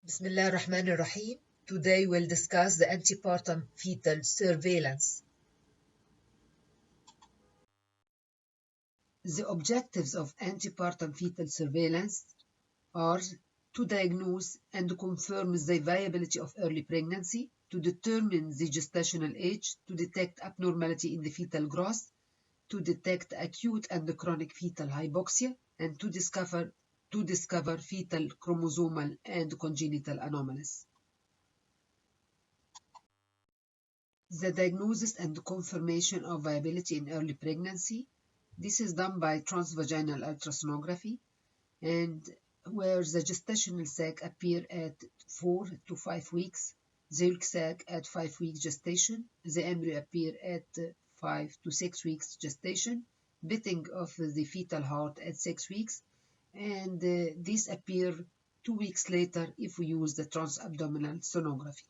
Bismillah ar-Rahman ar-Rahim. Today we'll discuss the antepartum fetal surveillance. The objectives of antepartum fetal surveillance are to diagnose and confirm the viability of early pregnancy, to determine the gestational age, to detect abnormality in the fetal growth, to detect acute and chronic fetal hypoxia, and to discover fetal chromosomal and congenital anomalies. The diagnosis and confirmation of viability in early pregnancy. This is done by transvaginal ultrasonography, and where the gestational sac appear at 4 to 5 weeks, the yolk sac at 5 weeks gestation, the embryo appear at 5 to 6 weeks gestation, beating of the fetal heart at 6 weeks, and these appear 2 weeks later if we use the transabdominal sonography.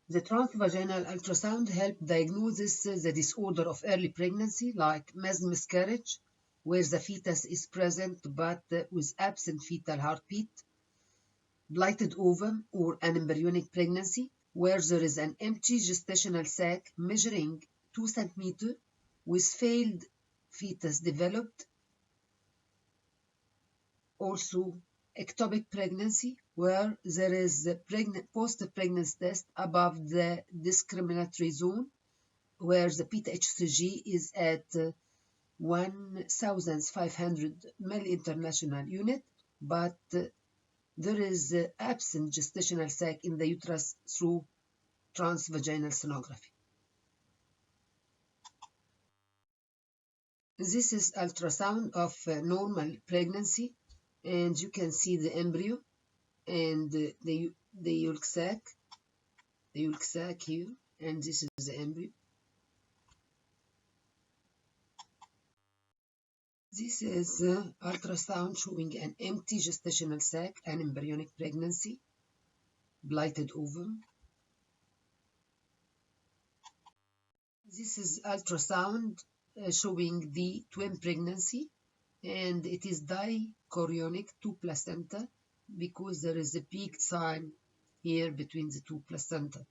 The transvaginal ultrasound helps diagnose the disorder of early pregnancy like mass miscarriage, where the fetus is present but with absent fetal heartbeat, blighted ovum or an embryonic pregnancy, where there is an empty gestational sac measuring 2 cm with failed fetus developed. Also, ectopic pregnancy, where there is post-pregnancy test above the discriminatory zone, where the beta-HCG is at 1,500 milli-international unit, but there is absent gestational sac in the uterus through transvaginal sonography. This is ultrasound of normal pregnancy, and you can see the embryo and the yolk sac here, and this is the embryo. This is ultrasound showing an empty gestational sac, an embryonic pregnancy, blighted ovum. This is ultrasound showing the twin pregnancy, and it is dichorionic, 2 placenta, because there is a peak time here between the 2 placenta.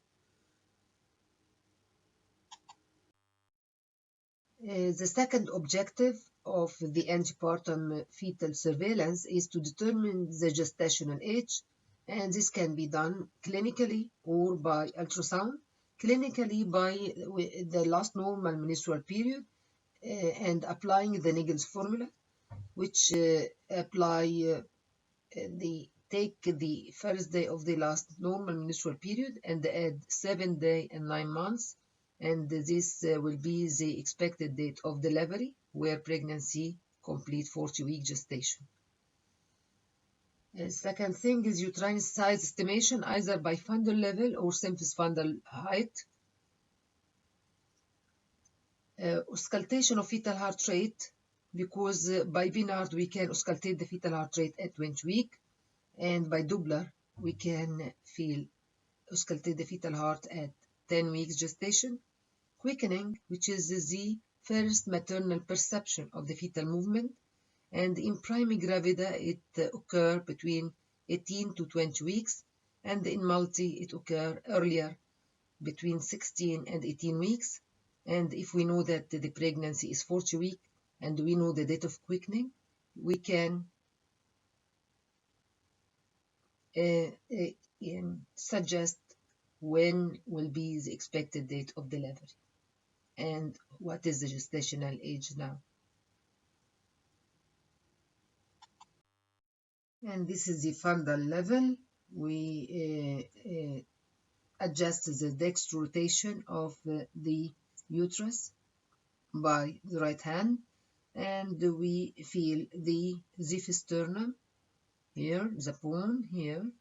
The second objective of the antepartum fetal surveillance is to determine the gestational age, and this can be done clinically or by ultrasound. Clinically by the last normal menstrual period and applying the Naegele's formula, which take the first day of the last normal menstrual period and add 7 days and 9 months, and this will be the expected date of delivery where pregnancy complete 40-week gestation. Second thing is uterine size estimation either by fundal level or symphysis fundal height. Auscultation of fetal heart rate, because by Binard we can auscultate the fetal heart rate at 20 weeks, and by Doppler we can auscultate the fetal heart at 10 weeks gestation. Quickening, which is the first maternal perception of the fetal movement, and in primi gravida it occurs between 18 to 20 weeks, and in multi it occurs earlier between 16 and 18 weeks. And if we know that the pregnancy is 40 weeks and we know the date of quickening, we can suggest when will be the expected date of delivery and what is the gestational age now. And this is the fundal level. We adjust the dextral rotation of the uterus by the right hand, and we feel the xiphisternum here, the bone here,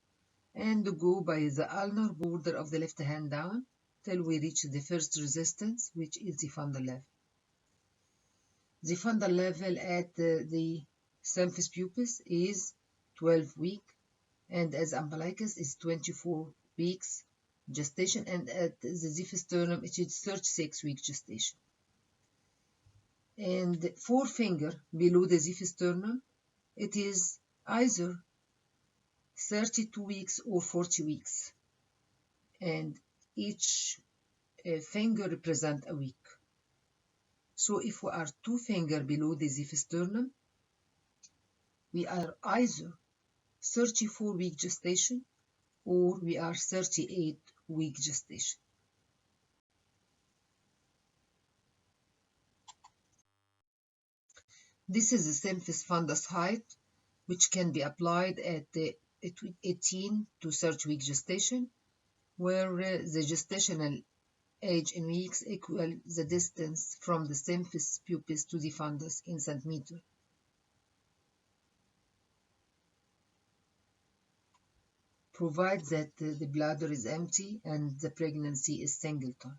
and go by the ulnar border of the left hand down till we reach the first resistance, which is the fundal level. The fundal level at the symphysis pubis is 12 weeks, and as umbilicus is 24 weeks gestation, and at the xiphisternum it is 36 weeks gestation. And forefinger below the xiphisternum, it is either 32 weeks or 40 weeks, and each finger represents a week. So if we are 2 fingers below the sternum, we are either 34-week gestation or we are 38-week gestation. This is the symphysis fundus height, which can be applied at 18 to 30-week gestation, where the gestational age in weeks equal the distance from the symphysis pubis to the fundus in centimeter. Provided that the bladder is empty and the pregnancy is singleton.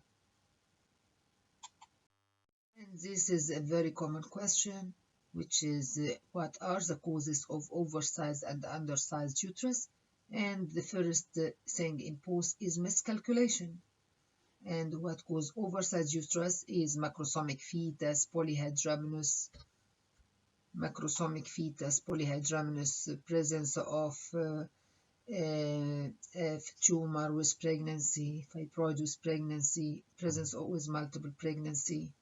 And this is a very common question, which is what are the causes of oversized and undersized uterus? And the first thing imposed is miscalculation. And what causes oversized uterus is macrosomic fetus, polyhydramnios, presence of tumor with pregnancy, fibroid with pregnancy, presence with multiple pregnancy.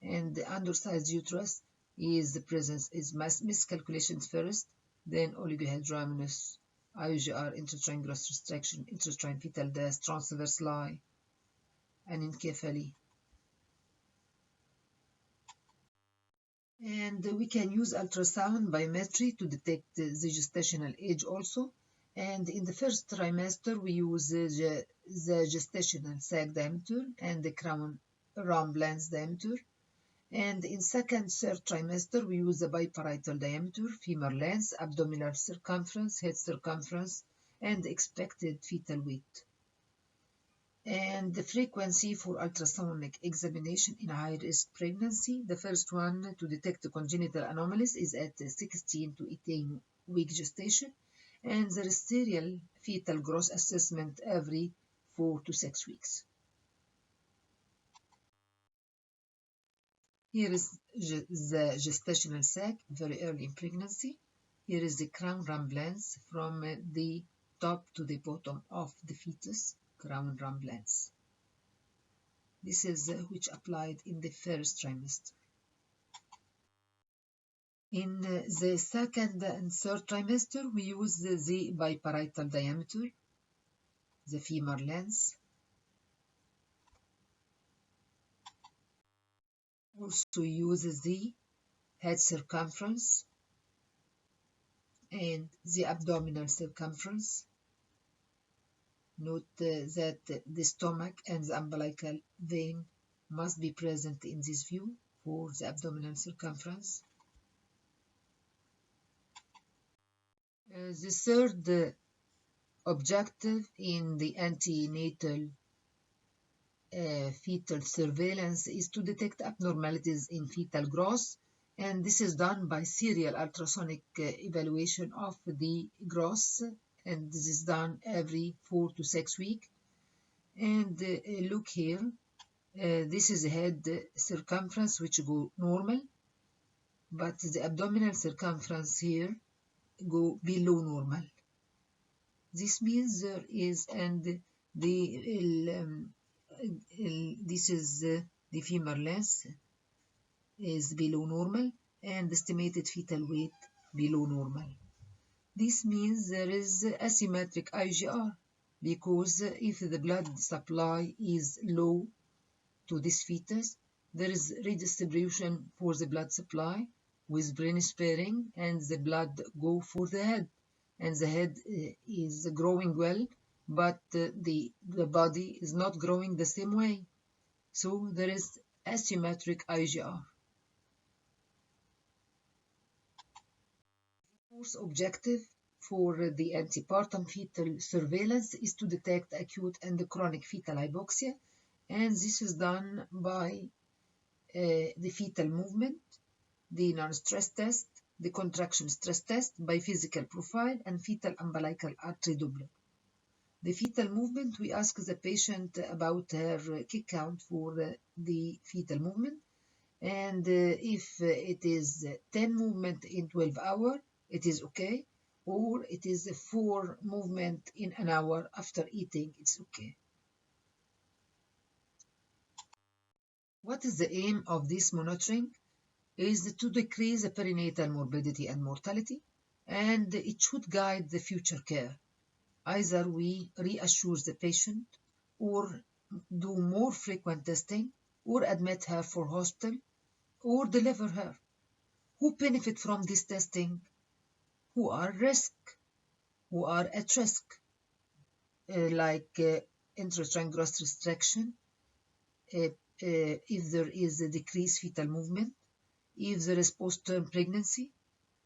And the undersized uterus is the presence is miscalculations first, then oligohydramnios, IUGR, intrauterine growth restriction, intrauterine fetal death, transverse lie, anencephaly. And we can use ultrasound biometry to detect the gestational age also. And in the first trimester, we use the gestational sac diameter and the crown rump length diameter. And in second, third trimester, we use the biparietal diameter, femur length, abdominal circumference, head circumference, and expected fetal weight. And the frequency for ultrasonic examination in high-risk pregnancy, the first one to detect congenital anomalies is at 16 to 18 week gestation, and there is serial fetal growth assessment every 4 to 6 weeks. Here is the gestational sac, very early in pregnancy. Here is the crown rump length from the top to the bottom of the fetus, crown rump length. This is which applied in the first trimester. In the second and third trimester, we use the biparietal diameter, the femur length. Also uses the head circumference and the abdominal circumference. Note that the stomach and the umbilical vein must be present in this view for the abdominal circumference. The third objective in the antenatal fetal surveillance is to detect abnormalities in fetal growth, and this is done by serial ultrasonic evaluation of the growth, and this is done every 4 to 6 weeks. And look here, this is the head circumference which go normal, but the abdominal circumference here go below normal. This means there is, and this is the femur length is below normal and estimated fetal weight below normal. This means there is asymmetric IGR, because if the blood supply is low to this fetus, there is redistribution for the blood supply with brain sparing, and the blood go for the head, and the head is growing well, but the body is not growing the same way. So there is asymmetric IGR. The fourth objective for the antepartum fetal surveillance is to detect acute and chronic fetal hypoxia, and this is done by the fetal movement, the non-stress test, the contraction stress test by physical profile, and fetal umbilical artery Doppler. The fetal movement, we ask the patient about her kick count for the fetal movement, and if it is 10 movement in 12 hours, it is okay, or it is 4 movement in an hour after eating, it's okay. What is the aim of this monitoring? Is to decrease the perinatal morbidity and mortality, and it should guide the future care. Either we reassure the patient, or do more frequent testing, or admit her for hospital, or deliver her. Who benefit from this testing? Who are at risk, like intrauterine growth restriction, if there is a decreased fetal movement, if there is postterm pregnancy,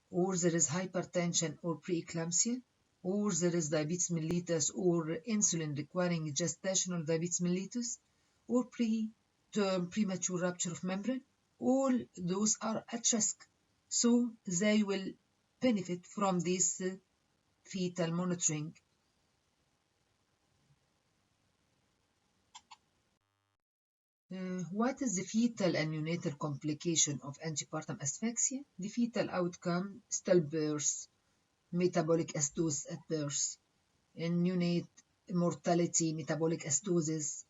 or there is hypertension or preeclampsia, or there is diabetes mellitus or insulin requiring gestational diabetes mellitus, or preterm premature rupture of membrane, all those are at risk. So they will benefit from this fetal monitoring. What is the fetal and neonatal complication of antepartum asphyxia? The fetal outcome, stillbirth, metabolic acidosis at birth, and neonate mortality, metabolic acidosis,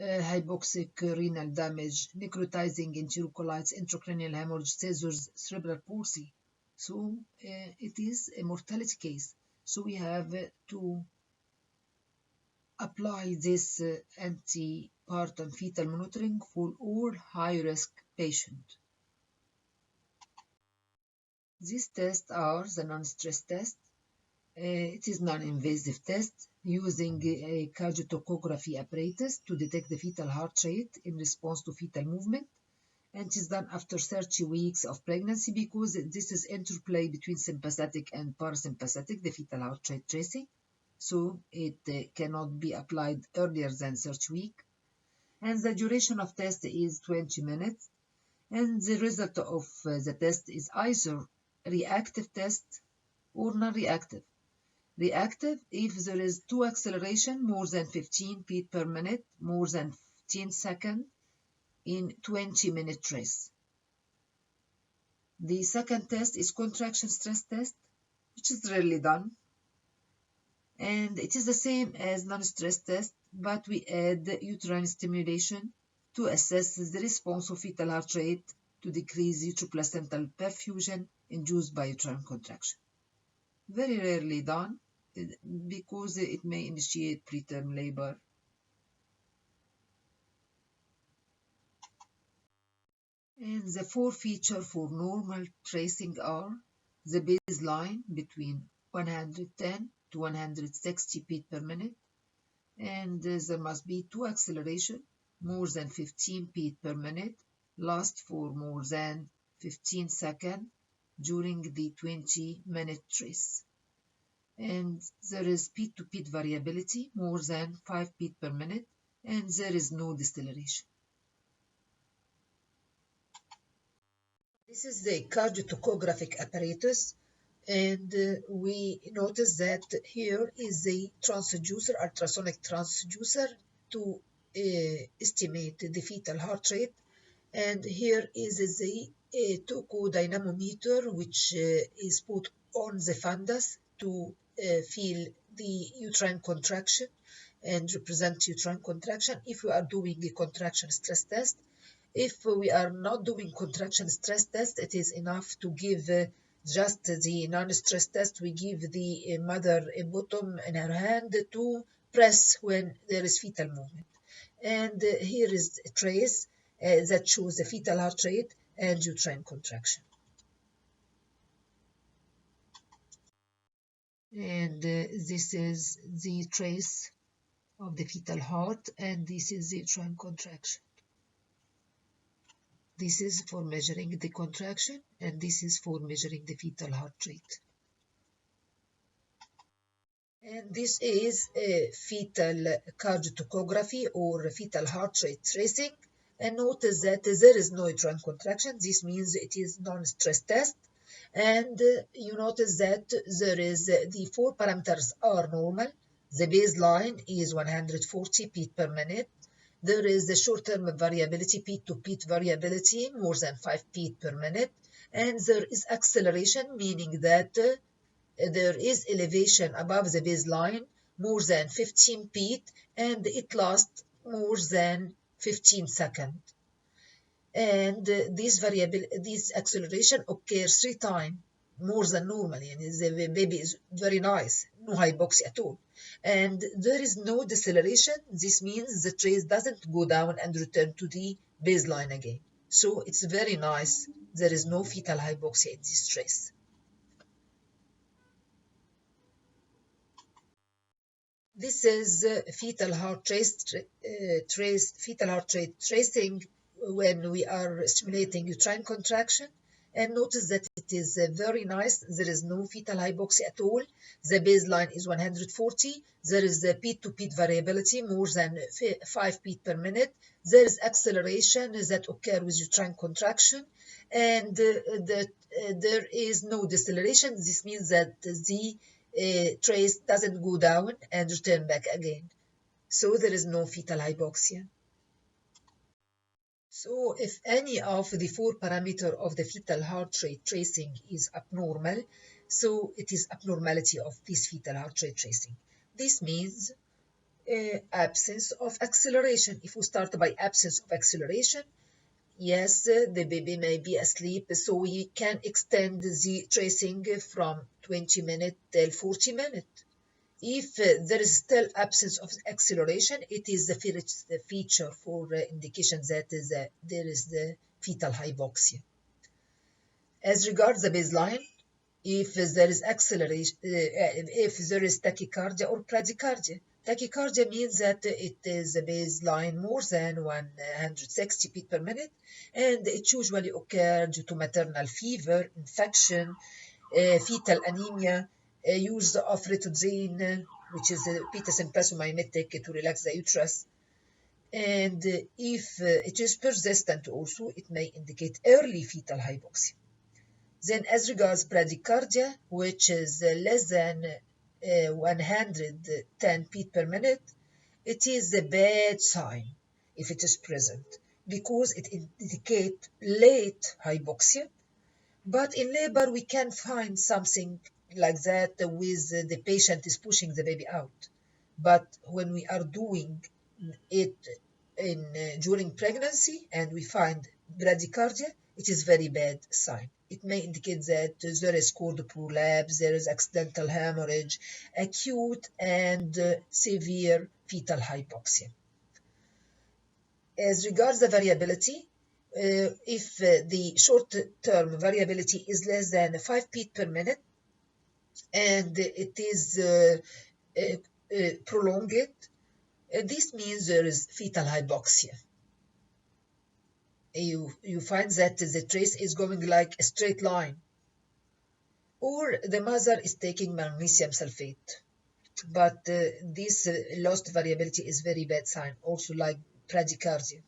hypoxic renal damage, necrotizing enterocolitis, intracranial hemorrhage, seizures, cerebral palsy. So it is a mortality case. So we have to apply this antepartum fetal monitoring for all high-risk patients. These tests are the non-stress test. It is non-invasive test using a cardiotocography apparatus to detect the fetal heart rate in response to fetal movement. And it is done after 30 weeks of pregnancy because this is interplay between sympathetic and parasympathetic, the fetal heart rate tracing. So it cannot be applied earlier than 30 weeks. And the duration of test is 20 minutes. And the result of the test is either reactive test or non-reactive. Reactive if there is 2 acceleration more than 15 beat per minute, more than 15 seconds in 20-minute trace. The second test is contraction stress test, which is rarely done. And it is the same as non-stress test, but we add uterine stimulation to assess the response of fetal heart rate to decrease uteroplacental perfusion induced by uterine contraction. Very rarely done because it may initiate preterm labor. And the 4 features for normal tracing are the baseline between 110 to 160 beat per minute, and there must be 2 acceleration more than 15 beat per minute, last for more than 15 seconds during the 20-minute trace. And there is beat-to-beat variability more than 5 beat per minute, and there is no deceleration. This is the cardiotocographic apparatus, and we notice that here is the transducer, ultrasonic transducer to estimate the fetal heart rate, and here is the tocodynamometer, which is put on the fundus to feel the uterine contraction and represent uterine contraction if we are doing a contraction stress test. If we are not doing contraction stress test, it is enough to give just the non-stress test. We give the mother a bottom in her hand to press when there is fetal movement. And here is a trace that shows the fetal heart rate and uterine contraction. And this is the trace of the fetal heart, and this is the uterine contraction. This is for measuring the contraction, and this is for measuring the fetal heart rate. And this is a fetal cardiotocography or fetal heart rate tracing. And notice that there is no uterine contraction. This means it is non-stress test. And you notice that there is the 4 parameters are normal. The baseline is 140 beat per minute. There is the short-term variability, peak-to-peak variability, more than 5 beat per minute. And there is acceleration, meaning that there is elevation above the baseline more than 15 feet and it lasts more than 15 seconds. And this acceleration occurs 3 times more than normally, and the baby is very nice, no hypoxia at all. And there is no deceleration. This means the trace doesn't go down and return to the baseline again. So it's very nice. There is no fetal hypoxia in this trace. This is fetal heart rate tracing when we are stimulating uterine contraction. And notice that it is very nice. There is no fetal hypoxia at all. The baseline is 140. There is the peak to peak variability, more than 5 beats per minute. There is acceleration that occur with uterine contraction. And there is no deceleration. This means that the trace doesn't go down and return back again. So there is no fetal hypoxia. So if any of the 4 parameters of the fetal heart rate tracing is abnormal, so it is abnormality of this fetal heart rate tracing. This means absence of acceleration. If we start by absence of acceleration, yes, the baby may be asleep, so we can extend the tracing from 20 minutes till 40 minutes. If there is still absence of acceleration, it is the first feature for indication that there is the fetal hypoxia. As regards the baseline, if there is acceleration, if there is tachycardia or bradycardia. Tachycardia means that it is a baseline more than 160 beats per minute, and it usually occurs due to maternal fever, infection, fetal anemia, use of ritodrine, which is a beta-sympathum mimetic to relax the uterus. And if it is persistent also, it may indicate early fetal hypoxia. Then as regards bradycardia, which is less than 110 beats per minute, it is a bad sign if it is present because it indicates late hypoxia. But in labor, we can find something like that with the patient is pushing the baby out. But when we are doing it during pregnancy and we find bradycardia, it is very bad sign. It may indicate that there is cord prolapse, there is accidental hemorrhage, acute and severe fetal hypoxia. As regards the variability, if the short-term variability is less than 5 beats per minute and it is prolonged, this means there is fetal hypoxia. You find that the trace is going like a straight line, or the mother is taking magnesium sulfate. But this lost variability is very bad sign, also like bradycardia.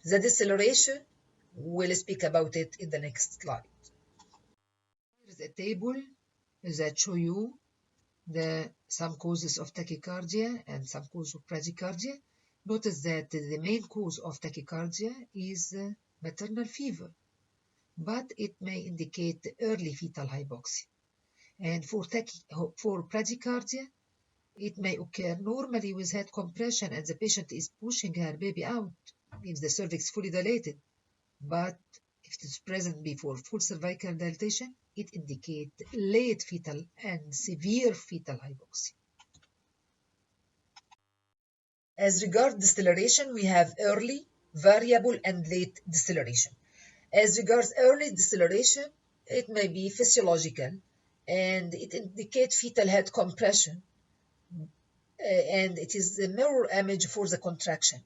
The deceleration, we'll speak about it in the next slide. Here's a table that show you some causes of tachycardia and some causes of bradycardia. Notice that the main cause of tachycardia is maternal fever, but it may indicate early fetal hypoxia. And for bradycardia, it may occur normally with head compression and the patient is pushing her baby out if the cervix is fully dilated. But if it is present before full cervical dilatation, it indicates late fetal and severe fetal hypoxia. As regards deceleration, we have early, variable, and late deceleration. As regards early deceleration, it may be physiological, and it indicates fetal head compression, and it is the mirror image for the contraction.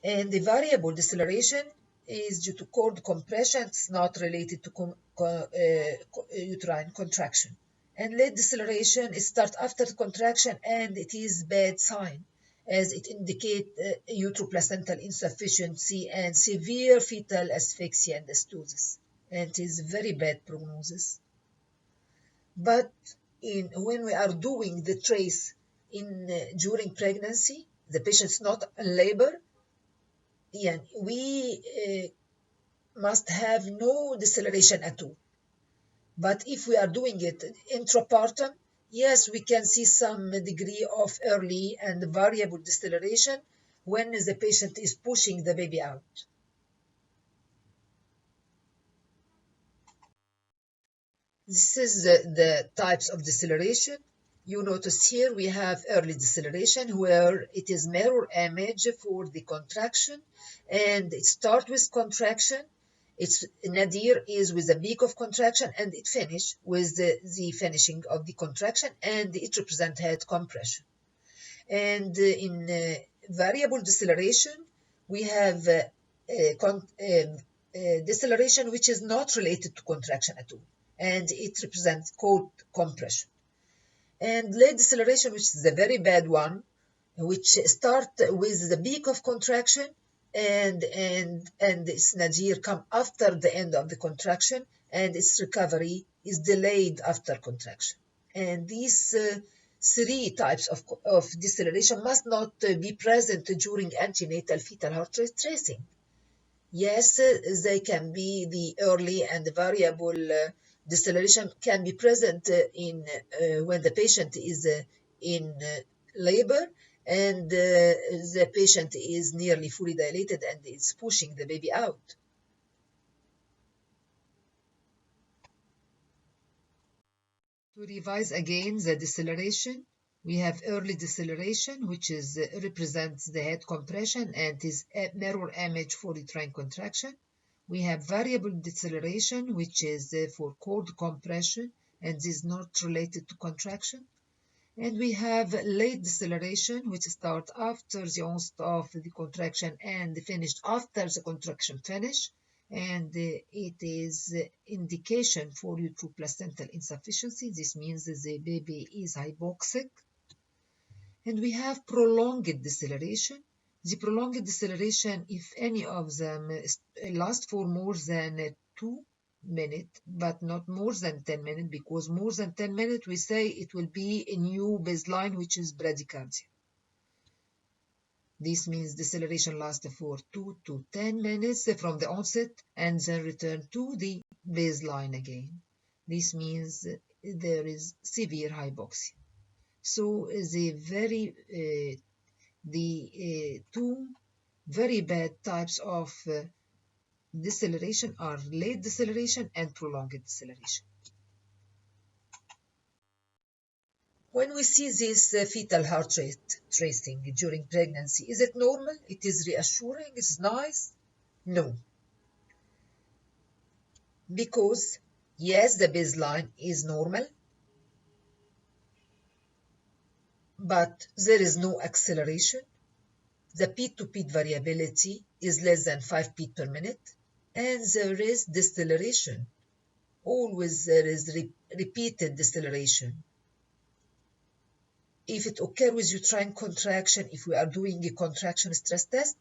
And the variable deceleration is due to cord compression. It's not related to uterine contraction. And late deceleration is start after contraction, and it is bad sign as it indicates uteroplacental insufficiency and severe fetal asphyxia and dystosis. And it is very bad prognosis. But when we are doing the trace during pregnancy, the patient's not in labor, yeah, we must have no deceleration at all. But if we are doing it intrapartum, yes, we can see some degree of early and variable deceleration when the patient is pushing the baby out. This is the types of deceleration. You notice here we have early deceleration where it is mirror image for the contraction, and it starts with contraction. Its nadir is with a peak of contraction, and it finish with the finishing of the contraction, and it represents head compression. And in variable deceleration, we have deceleration which is not related to contraction at all, and it represents cold compression. And late deceleration, which is the very bad one, which start with the peak of contraction and its nadir come after the end of the contraction, and its recovery is delayed after contraction. And these three types of deceleration must not be present during antenatal fetal heart rate tracing. Yes, they can be the early and variable deceleration can be present in when the patient is in labor and the patient is nearly fully dilated and is pushing the baby out. To revise again the deceleration, we have early deceleration, which is represents the head compression and is a mirror image for uterine contraction. We have variable deceleration, which is for cold compression and is not related to contraction. And we have late deceleration, which starts after the onset of the contraction and finished after the contraction finish. And it is indication for uteroplacental insufficiency. This means the baby is hypoxic. And we have prolonged deceleration. The prolonged deceleration, if any of them last for more than 2 minutes, but not more than 10 minutes, because more than 10 minutes, we say it will be a new baseline, which is bradycardia. This means deceleration lasts for 2 to 10 minutes from the onset and then return to the baseline again. This means there is severe hypoxia. So the two very bad types of deceleration are late deceleration and prolonged deceleration. When we see this fetal heart rate tracing during pregnancy, is it normal? It is reassuring? It's nice? No, because yes, the baseline is normal, but there is no acceleration. The peak-to-peak variability is less than 5 beats per minute, and there is deceleration. Always there is repeated deceleration. If it occurs with uterine contraction, if we are doing a contraction stress test,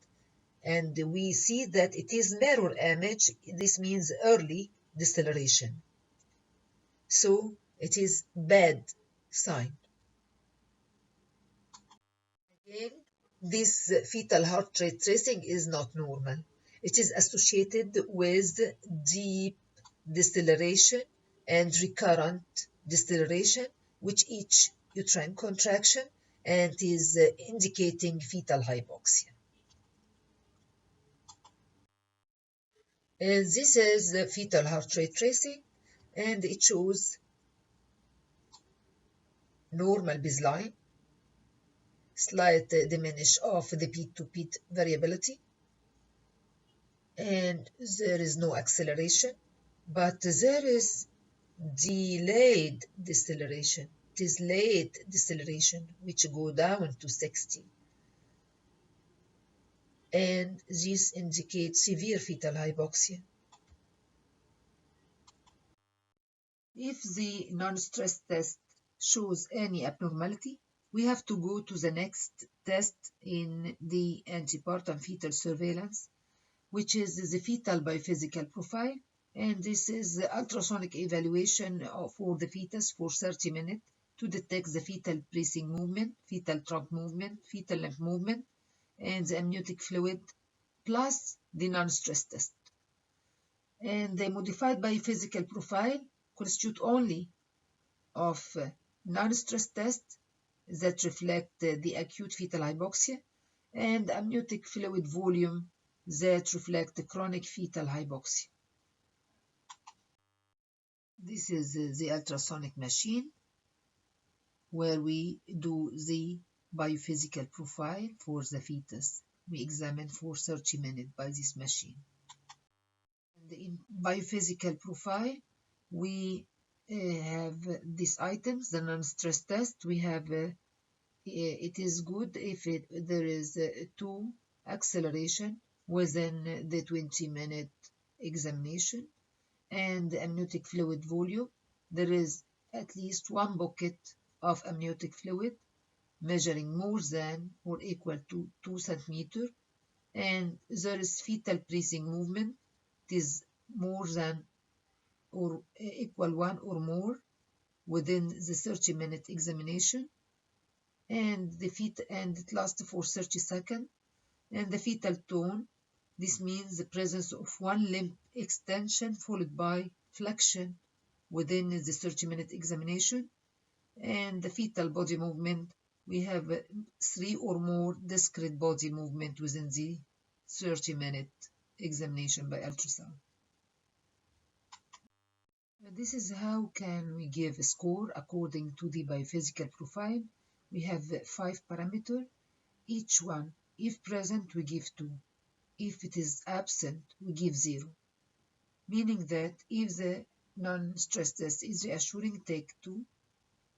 and we see that it is mirror image, this means early deceleration. So it is bad sign. Again, this fetal heart rate tracing is not normal. It is associated with deep deceleration and recurrent deceleration, which each uterine contraction and is indicating fetal hypoxia. This is the fetal heart rate tracing, and it shows normal baseline, slight diminish of the peak-to-peak variability, and there is no acceleration, but there is delayed deceleration. It is late deceleration, which go down to 60. And this indicates severe fetal hypoxia. If the non-stress test shows any abnormality, we have to go to the next test in the antepartum fetal surveillance, which is the fetal biophysical profile. And this is the ultrasonic evaluation for the fetus for 30 minutes to detect the fetal breathing movement, fetal trunk movement, fetal limb movement, and the amniotic fluid, plus the non-stress test. And the modified biophysical profile constitute only of non-stress tests that reflect the acute fetal hypoxia and amniotic fluid volume that reflect the chronic fetal hypoxia. This is the ultrasonic machine where we do the biophysical profile for the fetus. We examine for 30 minutes by this machine. And in biophysical profile, we have these items, the non-stress test. We have, it is good if there is 2 acceleration within the 20-minute examination, and the amniotic fluid volume. There is at least 1 bucket of amniotic fluid measuring more than or equal to 2 centimeters, and there is fetal breathing movement. It is more than or equal 1 or more within the 30-minute examination, and it lasts for 30 seconds. And the fetal tone, this means the presence of 1 limb extension followed by flexion within the 30-minute examination. And the fetal body movement, we have 3 or more discrete body movement within the 30-minute examination by ultrasound. This is how can we give a score according to the biophysical profile. We have 5 parameters. Each one, if present, we give 2. If it is absent, we give 0. Meaning that if the non-stress test is reassuring, take 2.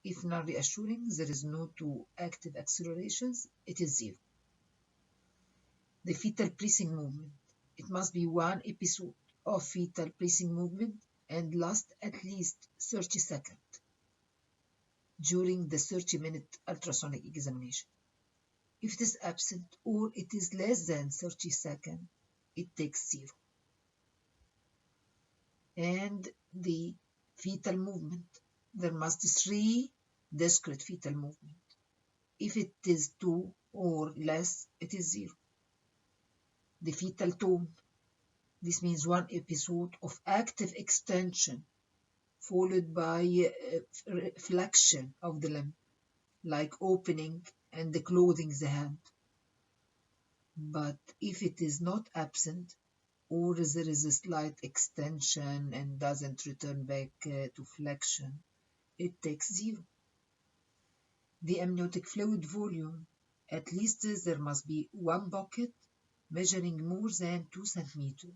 If non-reassuring, there is no 2 active accelerations, it is 0. The fetal breathing movement. It must be 1 episode of fetal breathing movement and last at least 30 seconds during the 30-minute ultrasonic examination. If it is absent or it is less than 30 seconds, it takes 0. And the fetal movement, there must be 3 discrete fetal movement. If it is 2 or less, it is 0. The fetal tone, this means 1 episode of active extension followed by flexion of the limb, like opening and closing the hand. But if it is not absent, or there is a slight extension and doesn't return back to flexion, it takes 0. The amniotic fluid volume, at least there must be 1 bucket measuring more than 2 centimeters.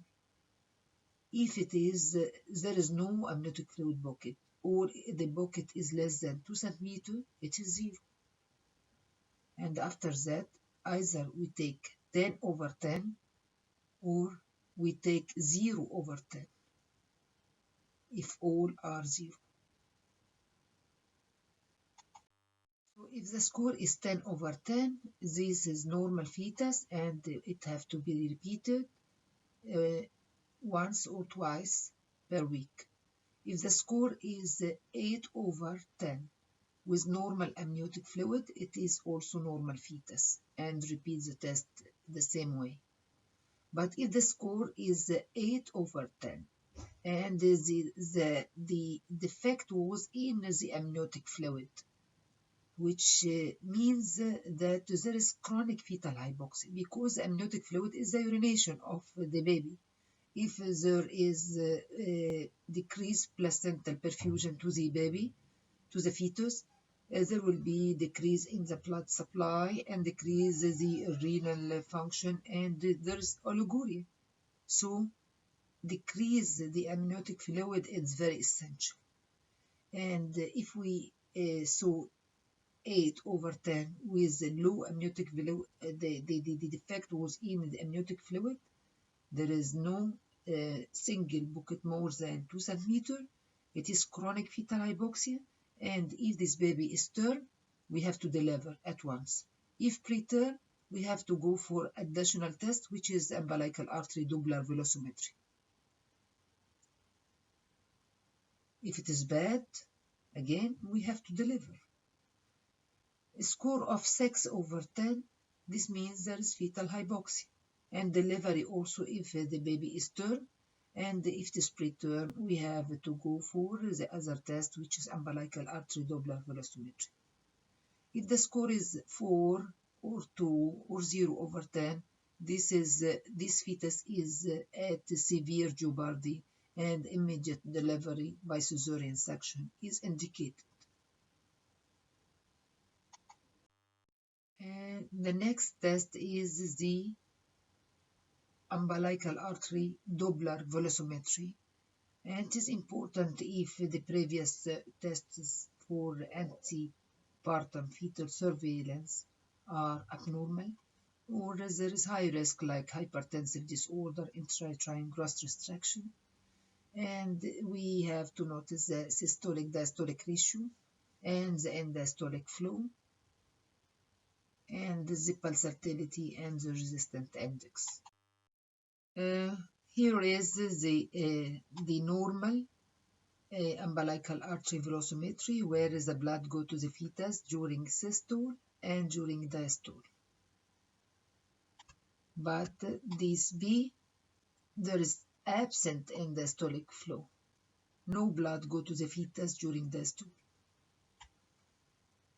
If it is, there is no amniotic fluid bucket, or the bucket is less than 2 centimeters, it is 0. And after that, either we take 10/10 or we take 0/10 if all are 0. So if the score is 10/10, this is normal fetus and it have to be repeated once or twice per week. If the score is 8/10 with normal amniotic fluid, it is also normal fetus and repeat the test the same way. But if the score is 8/10 and the defect was in the amniotic fluid, which means that there is chronic fetal hypoxia because amniotic fluid is the urination of the baby. If there is decreased placental perfusion to the baby, to the fetus, there will be decrease in the blood supply and decrease the renal function, and there's oliguria. So decrease the amniotic fluid is very essential. And if we saw 8/10 with low amniotic fluid, the defect was in the amniotic fluid, there is no single bucket more than 2 centimeters, it is chronic fetal hypoxia, and if this baby is term, we have to deliver at once. If preterm, we have to go for additional test, which is umbilical artery Doppler velocimetry. If it is bad, again, we have to deliver. A score of 6/10, this means there is fetal hypoxia. And delivery also if the baby is term, And if it is preterm, we have to go for the other test, which is umbilical artery Doppler velocimetry. If the score is 4 or 2 or 0 over 10, this fetus is at severe jeopardy and immediate delivery by cesarean section is indicated. And the next test is the umbilical artery Doppler velocimetry. And it is important if the previous tests for antepartum fetal surveillance are abnormal, or there is high risk like hypertensive disorder, intrauterine growth restriction. And we have to notice the systolic diastolic ratio and the endostolic flow and the pulsatility and the resistant index. Here is the normal umbilical artery velocimetry, where the blood go to the fetus during systole and during diastole. But this B, there is absent endostolic flow. No blood go to the fetus during diastole.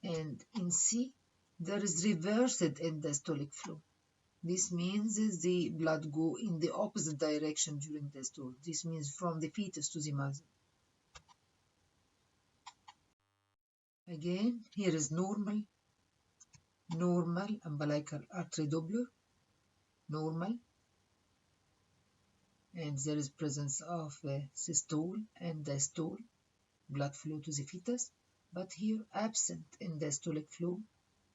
And in C, there is reversed endostolic flow. This means the blood go in the opposite direction during diastole. This means from the fetus to the mother. Again, here is normal umbilical artery Doppler, normal, and there is presence of systole and diastole, blood flow to the fetus, but here absent in diastolic flow,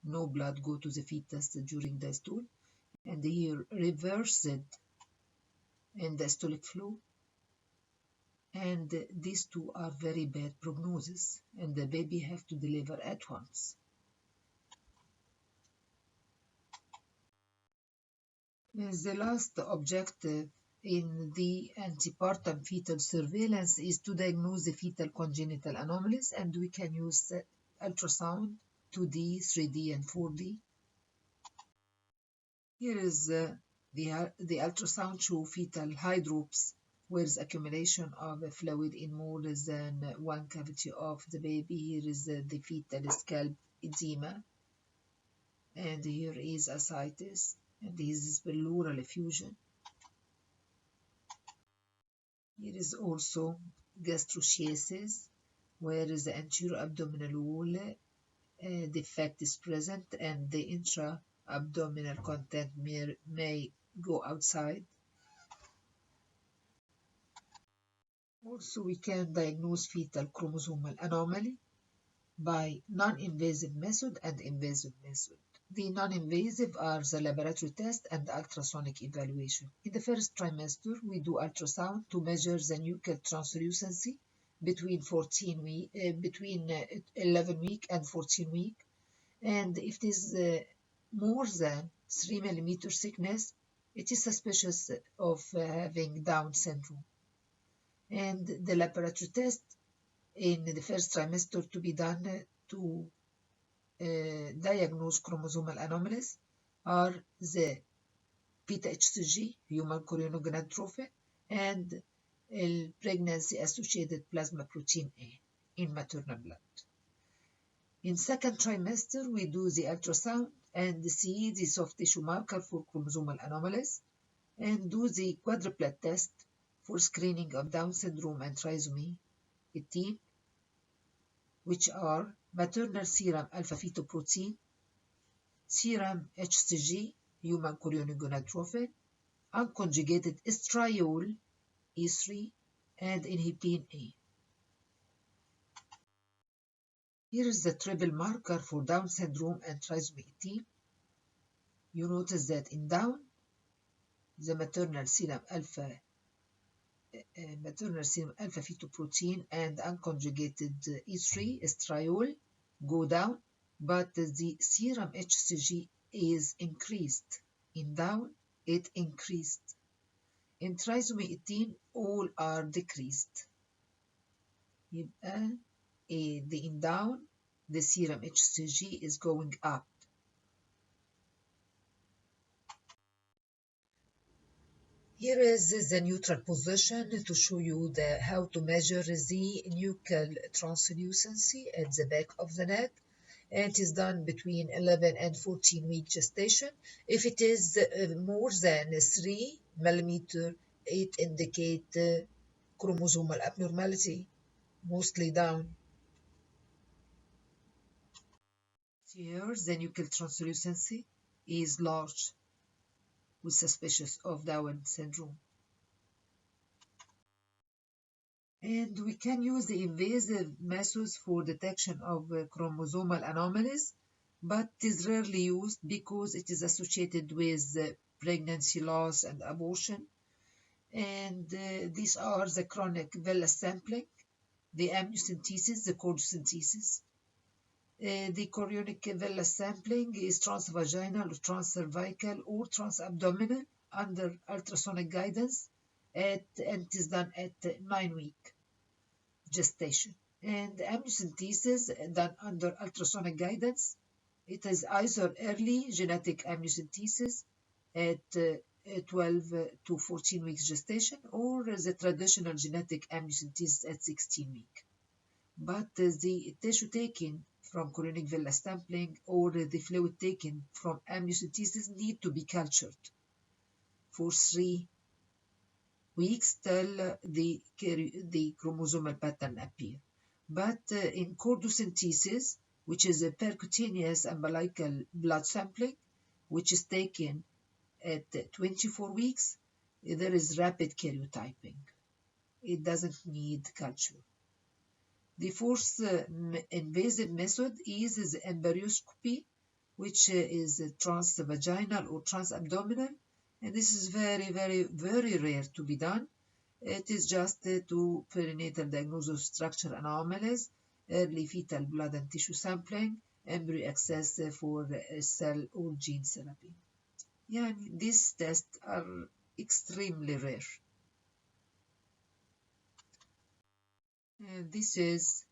no blood go to the fetus during diastole, and here reversed in diastolic flow, and these two are very bad prognosis, and the baby have to deliver at once. The last objective in the antepartum fetal surveillance is to diagnose the fetal congenital anomalies, and we can use ultrasound 2D, 3D, and 4D. Here is the ultrasound show fetal hydrops, where is accumulation of fluid in more than one cavity of the baby. Here is the fetal scalp edema, and here is ascites, and this is pleural effusion. Here is also gastroschisis, where the anterior abdominal wall defect is present and the intra-abdominal content may go outside. Also, we can diagnose fetal chromosomal anomaly by non-invasive method and invasive method. The non-invasive are the laboratory test and ultrasonic evaluation. In the first trimester, we do ultrasound to measure the nuchal translucency between 11 week and 14 week. And if it is more than 3 millimeter thickness, it is suspicious of having Down syndrome. And the laboratory test in the first trimester to be done to diagnose chromosomal anomalies are the beta HCG, human choriogonadotrophin, and pregnancy-associated plasma protein A in maternal blood. In second trimester, we do the ultrasound and see the soft tissue marker for chromosomal anomalies and do the quadruplet test for screening of Down syndrome and trisomy 18, which are maternal serum alpha-fetoprotein, serum HCG, human choriogonadotrophin, unconjugated estriol E3, and inhibin A. Here is the triple marker for Down syndrome and trisomy 18. You notice that in Down, the maternal serum alpha-fetoprotein and unconjugated E3 estriol go down, but the serum HCG is increased. In Down, it increased. In trisomy 18, all are decreased. يبقى in Down, the serum HCG is going up. Here is the neutral position to show you how to measure the nuchal translucency at the back of the neck. And it is done between 11 and 14-week gestation. If it is more than 3 millimeter, it indicates chromosomal abnormality, mostly down. Here, the nuchal translucency is large with suspicious of Down syndrome. And we can use the invasive methods for detection of chromosomal anomalies, but it is rarely used because it is associated with pregnancy loss and abortion. And these are the chronic villus sampling, the amniocentesis, the chordosynthesis. The chorionic villus sampling is transvaginal or transcervical or transabdominal under ultrasonic guidance and it is done at 9-week gestation. And amniocentesis done under ultrasonic guidance. It is either early genetic amniocentesis at 12 to 14 weeks gestation or the traditional genetic amniocentesis at 16 weeks. But the tissue taken from chorionic villus sampling or the fluid taken from amniocentesis need to be cultured for 3 weeks till the chromosomal pattern appear. But in chordosynthesis, which is a percutaneous umbilical blood sampling, which is taken at 24 weeks, there is rapid karyotyping. It doesn't need culture. The fourth invasive method is the embryoscopy, which is transvaginal or transabdominal, and this is very, very, very rare to be done. It is just to perinatal diagnose of structure anomalies, early fetal blood and tissue sampling, embryo access for cell or gene therapy. Yeah, these tests are extremely rare. This is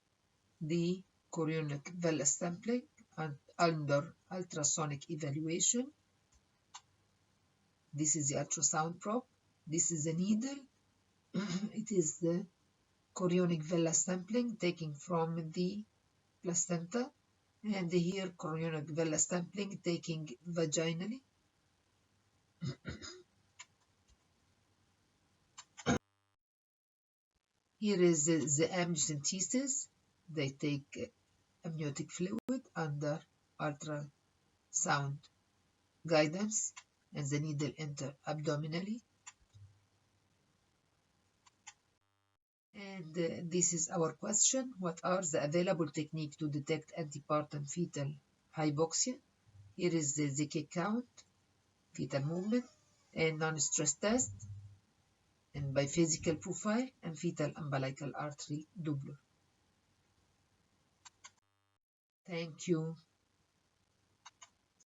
the chorionic villus sampling and under ultrasonic evaluation. This is the ultrasound probe. This is the needle. It is the chorionic villus sampling taken from the placenta, and here chorionic villus sampling taken vaginally. Here is the amniocentesis. They take amniotic fluid under ultrasound guidance and the needle enter abdominally. And this is our question. What are the available techniques to detect antepartum fetal hypoxia? Here is the kick count, fetal movement, and non-stress test, and biphasical profile, and fetal umbilical artery Doppler. Thank you.